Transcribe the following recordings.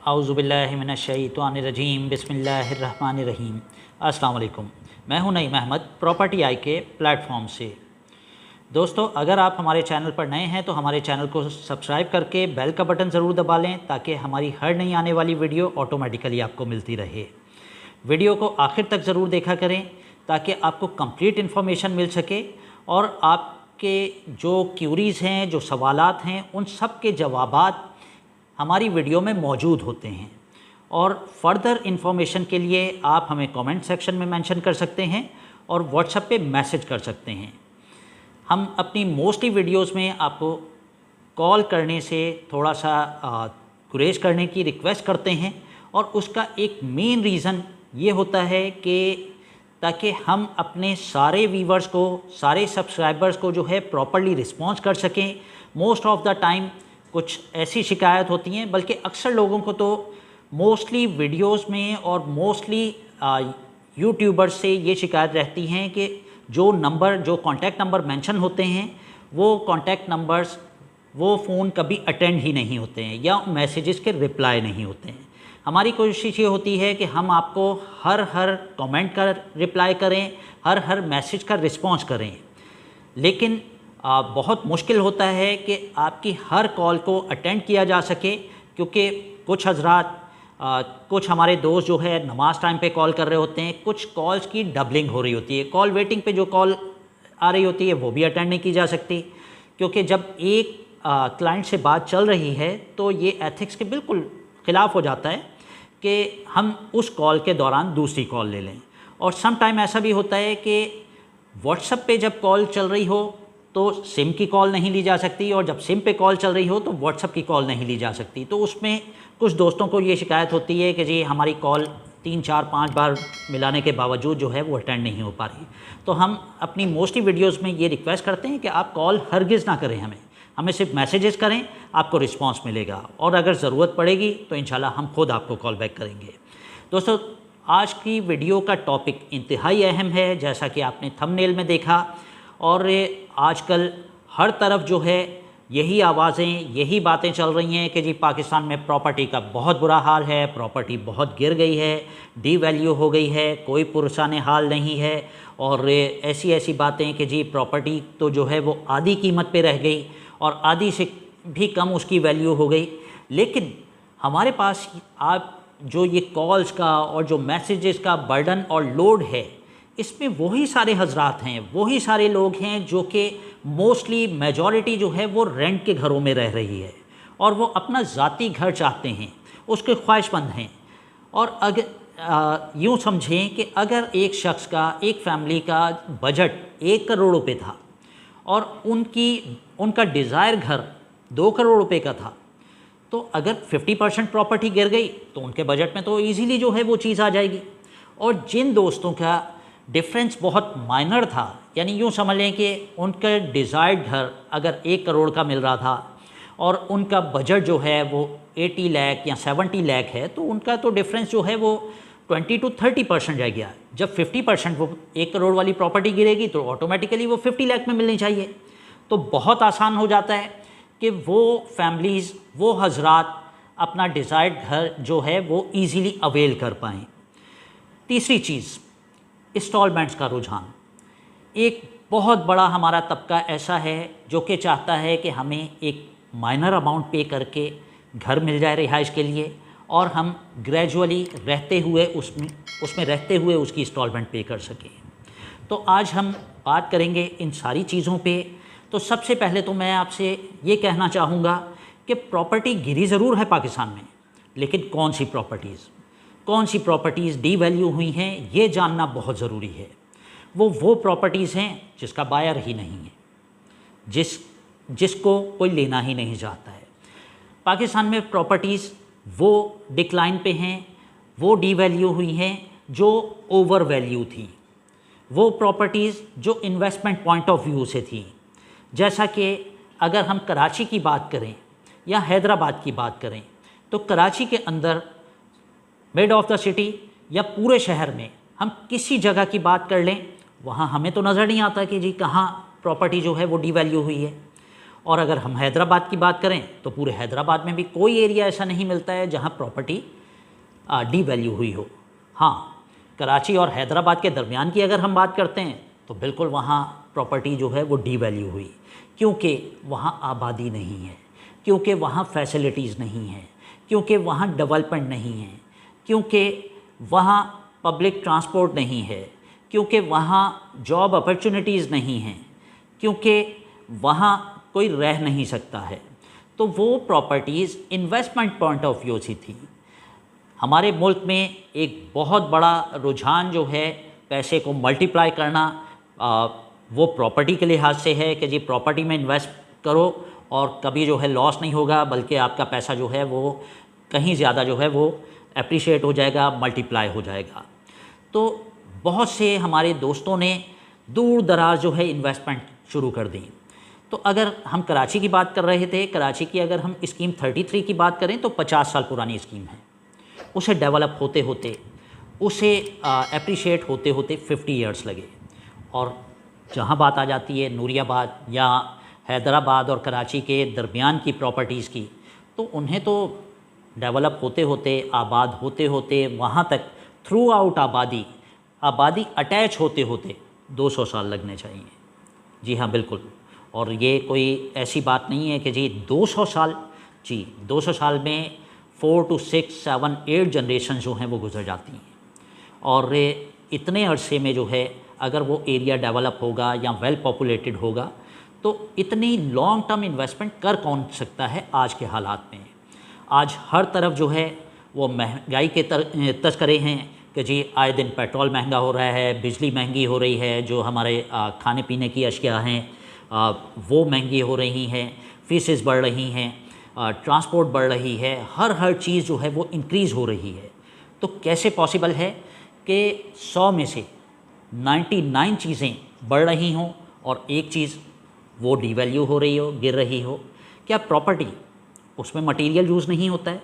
औज़ुबिल्लाहिमिनश्शैतानिर्रजीम बिस्मिल्लाहिर्रहमानिर्रहीम। अस्सलाम वालेकुम। मैं हूं नईम अहमद प्रॉपर्टी आई के प्लेटफॉर्म से। दोस्तों, अगर आप हमारे चैनल पर नए हैं तो हमारे चैनल को सब्सक्राइब करके बेल का बटन ज़रूर दबा लें ताकि हमारी हर नई आने वाली वीडियो ऑटोमेटिकली आपको मिलती रहे। वीडियो को आखिर तक ज़रूर देखा करें ताकि आपको कंप्लीट इन्फॉर्मेशन मिल सके और आपके जो क्यूरीज़ हैं, जो सवालात हैं, उन सब के जवाबात हमारी वीडियो में मौजूद होते हैं। और फर्दर इन्फॉर्मेशन के लिए आप हमें कमेंट सेक्शन में मेंशन कर सकते हैं और व्हाट्सएप पे मैसेज कर सकते हैं। हम अपनी मोस्टली वीडियोस में आपको कॉल करने से थोड़ा सा गुरेज करने की रिक्वेस्ट करते हैं और उसका एक मेन रीज़न ये होता है कि ताकि हम अपने सारे व्यूवर्स को, सारे सब्सक्राइबर्स को जो है प्रॉपर्ली रिस्पॉन्स कर सकें। मोस्ट ऑफ़ द टाइम कुछ ऐसी शिकायत होती हैं, बल्कि अक्सर लोगों को तो मोस्टली वीडियोस में और मोस्टली यूट्यूबर्स से ये शिकायत रहती हैं कि जो कॉन्टैक्ट नंबर मेंशन होते हैं वो कॉन्टैक्ट नंबर्स, वो फ़ोन कभी अटेंड ही नहीं होते हैं या मैसेजेस के रिप्लाई नहीं होते हैं। हमारी कोशिश ये होती है कि हम आपको हर कमेंट का रिप्लाई करें, हर मैसेज का रिस्पॉन्स करें, लेकिन बहुत मुश्किल होता है कि आपकी हर कॉल को अटेंड किया जा सके, क्योंकि कुछ हजरात, कुछ हमारे दोस्त जो है नमाज टाइम पे कॉल कर रहे होते हैं, कुछ कॉल्स की डबलिंग हो रही होती है। कॉल वेटिंग पे जो कॉल आ रही होती है वो भी अटेंड नहीं की जा सकती, क्योंकि जब एक क्लाइंट से बात चल रही है तो ये एथिक्स के बिल्कुल ख़िलाफ़ हो जाता है कि हम उस कॉल के दौरान दूसरी कॉल ले लें। और सम टाइम ऐसा भी होता है कि व्हाट्सएप पे जब कॉल चल रही हो तो सिम की कॉल नहीं ली जा सकती, और जब सिम पे कॉल चल रही हो तो व्हाट्सएप की कॉल नहीं ली जा सकती। तो उसमें कुछ दोस्तों को ये शिकायत होती है कि जी हमारी कॉल 3, 4, 5 बार मिलाने के बावजूद जो है वो अटेंड नहीं हो पा रही। तो हम अपनी मोस्टली वीडियोस में ये रिक्वेस्ट करते हैं कि आप कॉल हरगिज़ ना करें, हमें सिर्फ मैसेजेस करें, आपको रिस्पांस मिलेगा, और अगर ज़रूरत पड़ेगी तो इंशाल्लाह हम खुद आपको कॉल बैक करेंगे। दोस्तों, आज की वीडियो का टॉपिक इंतहाई अहम है, जैसा कि आपने थंबनेल में देखा, और आजकल हर तरफ जो है यही आवाज़ें, यही बातें चल रही हैं कि जी पाकिस्तान में प्रॉपर्टी का बहुत बुरा हाल है, प्रॉपर्टी बहुत गिर गई है, डी वैल्यू हो गई है, कोई पुरसाने हाल नहीं है, और ऐसी बातें कि जी प्रॉपर्टी तो जो है वो आधी कीमत पे रह गई और आधी से भी कम उसकी वैल्यू हो गई। लेकिन हमारे पास आप जो ये कॉल्स का और जो मैसेजेस का बर्डन और लोड है, इसमें वही सारे हजरात हैं, वही सारे लोग हैं जो कि मोस्टली मेजॉरिटी जो है वो रेंट के घरों में रह रही है और वो अपना ज़ाती घर चाहते हैं, उसके ख्वाहिशमंद हैं। और अगर यूँ समझें कि अगर एक शख्स का, एक फैमिली का बजट 1 करोड़ रुपए था और उनका डिज़ायर घर 2 करोड़ रुपए का था, तो अगर 50% प्रॉपर्टी गिर गई तो उनके बजट में तो ईज़िली जो है वो चीज़ आ जाएगी। और जिन दोस्तों का डिफरेंस बहुत माइनर था, यानी यूँ समझ लें कि उनका डिज़ायर्ड घर अगर 1 करोड़ का मिल रहा था और उनका बजट जो है वो 80 लाख या 70 लाख है, तो उनका तो डिफरेंस जो है वो 20 to 30% रह गया। जब 50% वो 1 करोड़ वाली प्रॉपर्टी गिरेगी तो ऑटोमेटिकली वो 50 लाख में मिलनी चाहिए। तो बहुत आसान हो जाता है कि वो फैमिलीज़, वो हजरात अपना डिज़ायर्ड घर जो है वो ईज़िली अवेल कर पाएँ। तीसरी चीज़, इंस्टॉलमेंट्स का रुझान। एक बहुत बड़ा हमारा तबका ऐसा है जो कि चाहता है कि हमें एक माइनर अमाउंट पे करके घर मिल जाए रिहाइश के लिए, और हम ग्रेजुअली रहते हुए उसमें रहते हुए उसकी इंस्टॉलमेंट पे कर सकें। तो आज हम बात करेंगे इन सारी चीज़ों पे। तो सबसे पहले तो मैं आपसे ये कहना चाहूँगा कि प्रॉपर्टी गिरी ज़रूर है पाकिस्तान में, लेकिन कौन सी प्रॉपर्टीज़ डी वैल्यू हुई हैं, ये जानना बहुत ज़रूरी है। वो प्रॉपर्टीज़ हैं जिसका बायर ही नहीं है, जिसको कोई लेना ही नहीं चाहता है। पाकिस्तान में प्रॉपर्टीज़ वो डिक्लाइन पे हैं, वो डी वैल्यू हुई हैं जो ओवर वैल्यू थी, वो प्रॉपर्टीज़ जो इन्वेस्टमेंट पॉइंट ऑफ व्यू से थी। जैसा कि अगर हम कराची की बात करें या हैदराबाद की बात करें, तो कराची के अंदर मिड ऑफ द सिटी या पूरे शहर में हम किसी जगह की बात कर लें, वहाँ हमें तो नज़र नहीं आता कि जी कहाँ प्रॉपर्टी जो है वो डी वैल्यू हुई है। और अगर हम हैदराबाद की बात करें तो पूरे हैदराबाद में भी कोई एरिया ऐसा नहीं मिलता है जहाँ प्रॉपर्टी डी वैल्यू हुई हो। हाँ, कराची और हैदराबाद के दरमियान की अगर हम बात करते हैं तो बिल्कुल वहाँ प्रॉपर्टी जो है वो डी वैल्यू हुई, क्योंकि वहाँ आबादी नहीं है, क्योंकि वहाँ फैसिलिटीज़ नहीं हैं, क्योंकि वहाँ डेवलपमेंट नहीं है, क्योंकि वहाँ पब्लिक ट्रांसपोर्ट नहीं है, क्योंकि वहाँ जॉब अपॉर्चुनिटीज़ नहीं हैं, क्योंकि वहाँ कोई रह नहीं सकता है। तो वो properties investment point of view से थी। हमारे मुल्क में एक बहुत बड़ा रुझान जो है पैसे को मल्टीप्लाई करना, वो प्रॉपर्टी के लिहाज से है कि जी प्रॉपर्टी में इन्वेस्ट करो और कभी जो है लॉस नहीं होगा, बल्कि आपका पैसा जो है वो कहीं ज़्यादा जो है वो एप्रिशिएट हो जाएगा, मल्टीप्लाई हो जाएगा। तो बहुत से हमारे दोस्तों ने दूर दराज जो है इन्वेस्टमेंट शुरू कर दी। तो अगर हम कराची की बात कर रहे थे, कराची की अगर हम स्कीम 33 की बात करें तो 50 साल पुरानी स्कीम है। उसे डेवलप होते होते, उसे एप्रिशिएट होते होते 50 ईयर्स लगे। और जहाँ बात आ जाती है नूरियाबाद या हैदराबाद और कराची के दरमियान की प्रॉपर्टीज़ की, तो उन्हें तो डेवलप होते होते, आबाद होते होते, वहाँ तक थ्रू आउट आबादी अटैच होते होते 200 साल लगने चाहिए। जी हाँ, बिल्कुल। और ये कोई ऐसी बात नहीं है कि जी 200 साल, जी 200 साल में 4 to 6, 7, 8 जनरेशन जो हैं वो गुजर जाती हैं। और इतने अरसे में जो है अगर वो एरिया डेवलप होगा या वेल पॉपुलेटेड होगा तो इतनी लॉन्ग टर्म इन्वेस्टमेंट कर कौन सकता है आज के हालात में। आज हर तरफ जो है वो महंगाई के तस्करे हैं कि जी आए दिन पेट्रोल महंगा हो रहा है, बिजली महंगी हो रही है, जो हमारे खाने पीने की अशिया हैं वो महंगी हो रही हैं, फीसेस बढ़ रही हैं, ट्रांसपोर्ट बढ़ रही है, हर चीज़ जो है वो इंक्रीज़ हो रही है। तो कैसे पॉसिबल है कि 100 में से 99 चीज़ें बढ़ रही हों और एक चीज़ वो डिवैल्यू हो रही हो, गिर रही हो? क्या प्रॉपर्टी, उसमें मटेरियल यूज़ नहीं होता है?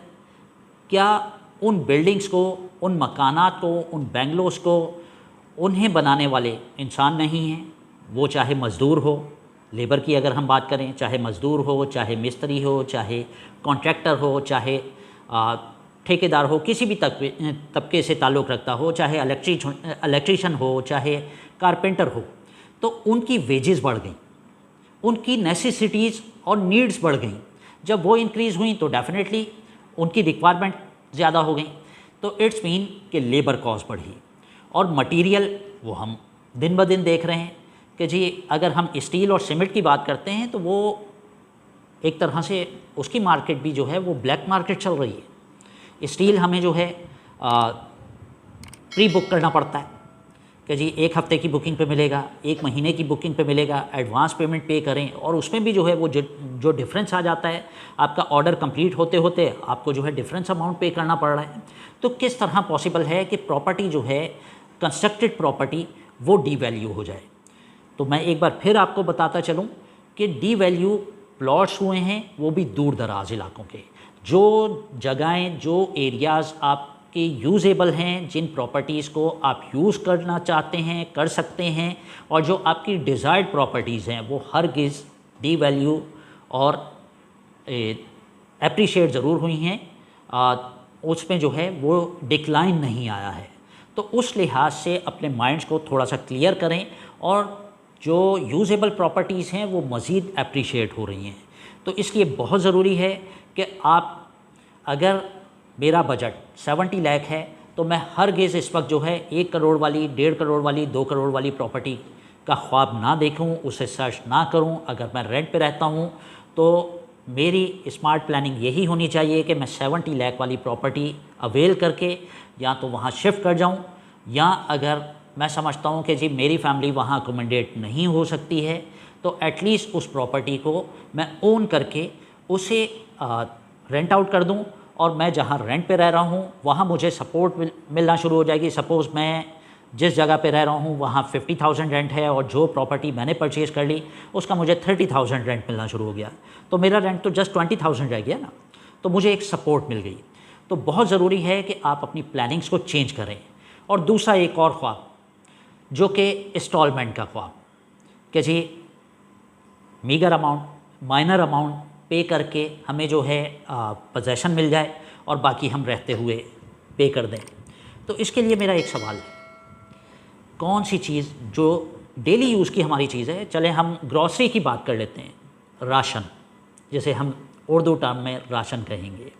क्या उन बिल्डिंग्स को, उन मकानात को, उन बेंगलोस को, उन्हें बनाने वाले इंसान नहीं हैं? वो चाहे मज़दूर हो, लेबर की अगर हम बात करें, चाहे मज़दूर हो, चाहे मिस्त्री हो, चाहे कॉन्ट्रैक्टर हो, चाहे ठेकेदार हो, किसी भी तबके से ताल्लुक़ रखता हो, चाहे इलेक्ट्रीशियन हो, चाहे कारपेंटर हो, तो उनकी वेजेस बढ़ गई, उनकी नेसेसिटीज़ और नीड्स बढ़ गई। जब वो इंक्रीज़ हुई तो डेफिनेटली उनकी रिक्वायरमेंट ज़्यादा हो गई। तो इट्स मीन कि लेबर कॉस्ट बढ़ी। और मटेरियल वो हम दिन ब दिन देख रहे हैं कि जी अगर हम स्टील और सीमेंट की बात करते हैं तो वो एक तरह से उसकी मार्केट भी जो है वो ब्लैक मार्केट चल रही है। स्टील हमें जो है प्री बुक करना पड़ता है कि जी 1 हफ़्ते की बुकिंग पे मिलेगा, 1 महीने की बुकिंग पे मिलेगा, एडवांस पेमेंट पे करें, और उसमें भी जो है वो जो डिफरेंस आ जाता है, आपका ऑर्डर कंप्लीट होते होते आपको जो है डिफरेंस अमाउंट पे करना पड़ रहा है। तो किस तरह पॉसिबल है कि प्रॉपर्टी जो है, कंस्ट्रक्टेड प्रॉपर्टी, वो डी वैल्यू हो जाए? तो मैं एक बार फिर आपको बताता चलूँ कि डी वैल्यू प्लॉट्स हुए हैं वो भी दूर दराज इलाकों के। जो जगहें, जो एरियाज़ आपके यूज़ेबल हैं, जिन प्रॉपर्टीज़ को आप यूज़ करना चाहते हैं, कर सकते हैं, और जो आपकी डिज़ायर्ड प्रॉपर्टीज़ हैं वो हरगिज़ डी वैल्यू और एप्रिशिएट ज़रूर हुई हैं, उसमें जो है वो डिक्लाइन नहीं आया है। तो उस लिहाज से अपने माइंड्स को थोड़ा सा क्लियर करें, और जो यूज़ेबल प्रॉपर्टीज़ हैं वो मज़ीद एप्रिशिएट हो रही हैं। तो इसलिए बहुत ज़रूरी है कि आप, अगर मेरा बजट 70 लाख है तो मैं हरगिज़ इस वक्त जो है 1 करोड़ वाली, 1.5 करोड़ वाली, 2 करोड़ वाली प्रॉपर्टी का ख्वाब ना देखूं, उसे सर्च ना करूं। अगर मैं रेंट पे रहता हूं तो मेरी स्मार्ट प्लानिंग यही होनी चाहिए कि मैं 70 लाख वाली प्रॉपर्टी अवेल करके या तो वहाँ शिफ्ट कर जाऊँ, या अगर मैं समझता हूँ कि जी मेरी फैमिली वहाँ अकोमोडेट नहीं हो सकती है तो एटलीस्ट उस प्रॉपर्टी को मैं ओन करके उसे रेंट आउट कर दूँ, और मैं जहाँ रेंट पे रह रहा हूँ वहाँ मुझे सपोर्ट मिलना शुरू हो जाएगी। सपोज़ मैं जिस जगह पे रह रहा हूँ वहाँ 50,000 रेंट है, और जो प्रॉपर्टी मैंने परचेज़ कर ली उसका मुझे 30,000 रेंट मिलना शुरू हो गया, तो मेरा रेंट तो जस्ट 20,000 रह गया ना, तो मुझे एक सपोर्ट मिल गई। तो बहुत ज़रूरी है कि आप अपनी प्लानिंग्स को चेंज करें। और दूसरा एक और ख्वाब, जो कि इंस्टॉलमेंट का ख्वाब, कि जी मीगर अमाउंट माइनर अमाउंट पे करके हमें जो है पोजेसन मिल जाए और बाकी हम रहते हुए पे कर दें। तो इसके लिए मेरा एक सवाल है, कौन सी चीज़ जो डेली यूज़ की हमारी चीज़ है, चले हम ग्रॉसरी की बात कर लेते हैं, राशन, जैसे हम उर्दू टर्म में राशन कहेंगे,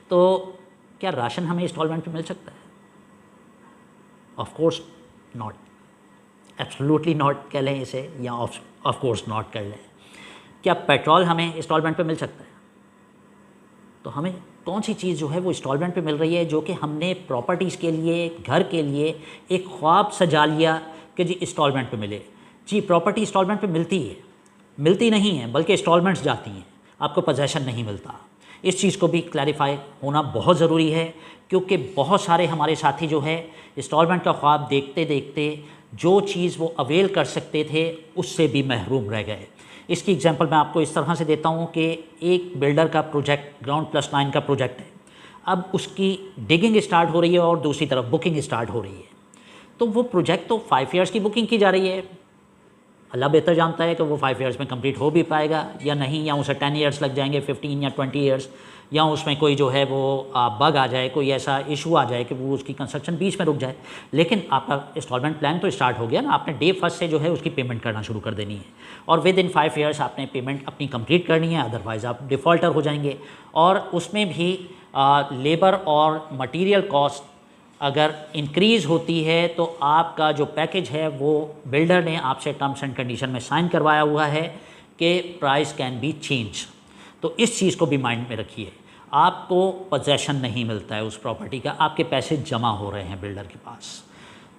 तो क्या राशन हमें इंस्टॉलमेंट पे मिल सकता है? Of course not, absolutely not कह लें इसे, या ऑफ कोर्स नॉट कर लें। क्या पेट्रोल हमें इंस्टॉलमेंट पे मिल सकता है? तो हमें कौन सी चीज़ जो है वो इंस्टॉलमेंट पे मिल रही है, जो कि हमने प्रॉपर्टीज़ के लिए, घर के लिए एक ख्वाब सजा लिया कि जी इंस्टॉलमेंट पे मिले। जी प्रॉपर्टी इंस्टॉलमेंट पे मिलती है, मिलती नहीं है, बल्कि इंस्टॉलमेंट्स जाती हैं, आपको पोजेसन नहीं मिलता। इस चीज़ को भी क्लैरिफाई होना बहुत ज़रूरी है, क्योंकि बहुत सारे हमारे साथी जो है इंस्टॉलमेंट का ख्वाब देखते देखते जो चीज़ वो अवेल कर सकते थे उससे भी महरूम रह गए। इसकी एग्जांपल मैं आपको इस तरह से देता हूँ कि एक बिल्डर का प्रोजेक्ट ग्राउंड+9 का प्रोजेक्ट है, अब उसकी डिगिंग स्टार्ट हो रही है और दूसरी तरफ बुकिंग स्टार्ट हो रही है। तो वो प्रोजेक्ट तो 5 ईयर्स की बुकिंग की जा रही है, अल्लाह बेहतर जानता है कि वो 5 ईयर्स में कंप्लीट हो भी पाएगा या नहीं, या उसे 10 ईयर्स लग जाएंगे, 15 या 20 ईयर्स, या उसमें कोई जो है वो बग आ जाए, कोई ऐसा इशू आ जाए कि वो उसकी कंस्ट्रक्शन बीच में रुक जाए। लेकिन आपका इंस्टॉलमेंट प्लान तो स्टार्ट हो गया ना, आपने डे फर्स्ट से जो है उसकी पेमेंट करना शुरू कर देनी है और विद इन 5 ईयर्स आपने पेमेंट अपनी कंप्लीट करनी है, अदरवाइज़ आप डिफ़ॉल्टर हो जाएंगे। और उसमें भी लेबर और मटीरियल कॉस्ट अगर इंक्रीज़ होती है तो आपका जो पैकेज है वो बिल्डर ने आपसे टर्म्स एंड कंडीशन में साइन करवाया हुआ है कि प्राइस कैन बी चेंज। तो इस चीज़ को भी माइंड में रखिए, आपको पोजेसन नहीं मिलता है उस प्रॉपर्टी का, आपके पैसे जमा हो रहे हैं बिल्डर के पास।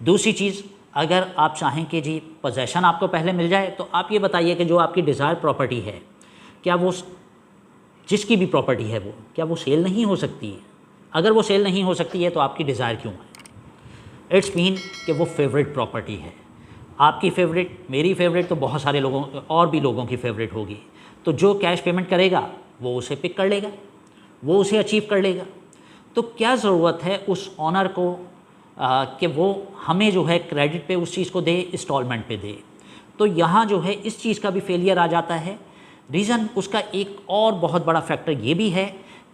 दूसरी चीज़, अगर आप चाहें कि जी पोजेसन आपको पहले मिल जाए, तो आप ये बताइए कि जो आपकी डिज़ायर प्रॉपर्टी है, क्या वो जिसकी भी प्रॉपर्टी है वो क्या वो सेल नहीं हो सकती है? अगर वो सेल नहीं हो सकती है तो आपकी डिज़ायर क्यों है? इट्स मीन कि वो फेवरेट प्रॉपर्टी है, आपकी फेवरेट, मेरी फेवरेट, तो बहुत सारे लोगों और भी लोगों की फेवरेट होगी। तो जो कैश पेमेंट करेगा वो उसे पिक कर लेगा, वो उसे अचीव कर लेगा। तो क्या ज़रूरत है उस ऑनर को कि वो हमें जो है क्रेडिट पे उस चीज़ को दे, इंस्टॉलमेंट पे दे? तो यहाँ जो है इस चीज़ का भी फेलियर आ जाता है। रीज़न उसका एक और बहुत बड़ा फैक्टर ये भी है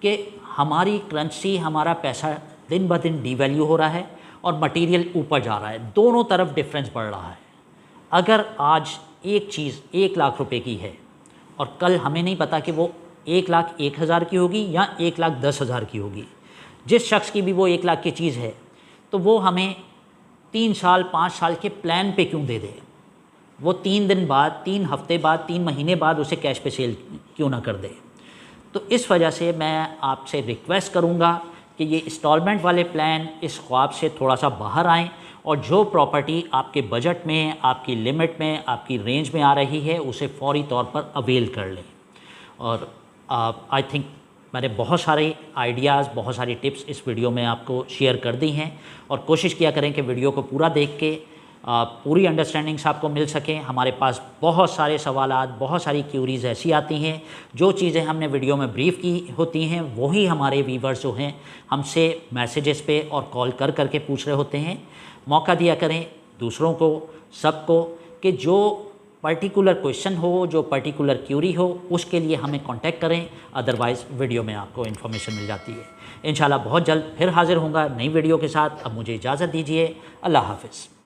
कि हमारी करेंसी, हमारा पैसा दिन ब दिन डीवैल्यू हो रहा है और मटेरियल ऊपर जा रहा है, दोनों तरफ डिफरेंस बढ़ रहा है। अगर आज एक चीज़ 1 लाख रुपए की है और कल हमें नहीं पता कि वो 1,01,000 की होगी या 1,10,000 की होगी, जिस शख्स की भी वो 1 लाख की चीज़ है तो वो हमें 3 साल 5 साल के प्लान पे क्यों दे दे? वो 3 दिन बाद, 3 हफ्ते बाद, 3 महीने बाद उसे कैश पे सेल क्यों ना कर दे? तो इस वजह से मैं आपसे रिक्वेस्ट करूँगा कि ये इंस्टॉलमेंट वाले प्लान इस ख्वाब से थोड़ा सा बाहर आएँ और जो प्रॉपर्टी आपके बजट में, आपकी लिमिट में, आपकी रेंज में आ रही है उसे फौरी तौर पर अवेल कर लें। और आई थिंक मैंने बहुत सारे आइडियाज़, बहुत सारी टिप्स इस वीडियो में आपको शेयर कर दी हैं और कोशिश किया करें कि वीडियो को पूरा देख के पूरी अंडरस्टैंडिंग्स आपको मिल सकें। हमारे पास बहुत सारे सवालात, बहुत सारी क्यूरीज़ ऐसी आती हैं, जो चीज़ें हमने वीडियो में ब्रीफ़ की होती हैं वही हमारे व्यूवर्स जो हैं हमसे मैसेजेस पे और कॉल कर करके पूछ रहे होते हैं। मौका दिया करें दूसरों को, सबको, कि जो पर्टिकुलर क्वेश्चन हो, जो पर्टिकुलर क्यूरी हो, उसके लिए हमें कांटेक्ट करें, अदरवाइज़ वीडियो में आपको इन्फॉर्मेशन मिल जाती है। इंशाल्लाह बहुत जल्द फिर हाज़िर होऊंगा नई वीडियो के साथ। अब मुझे इजाज़त दीजिए, अल्लाह हाफ़िज़।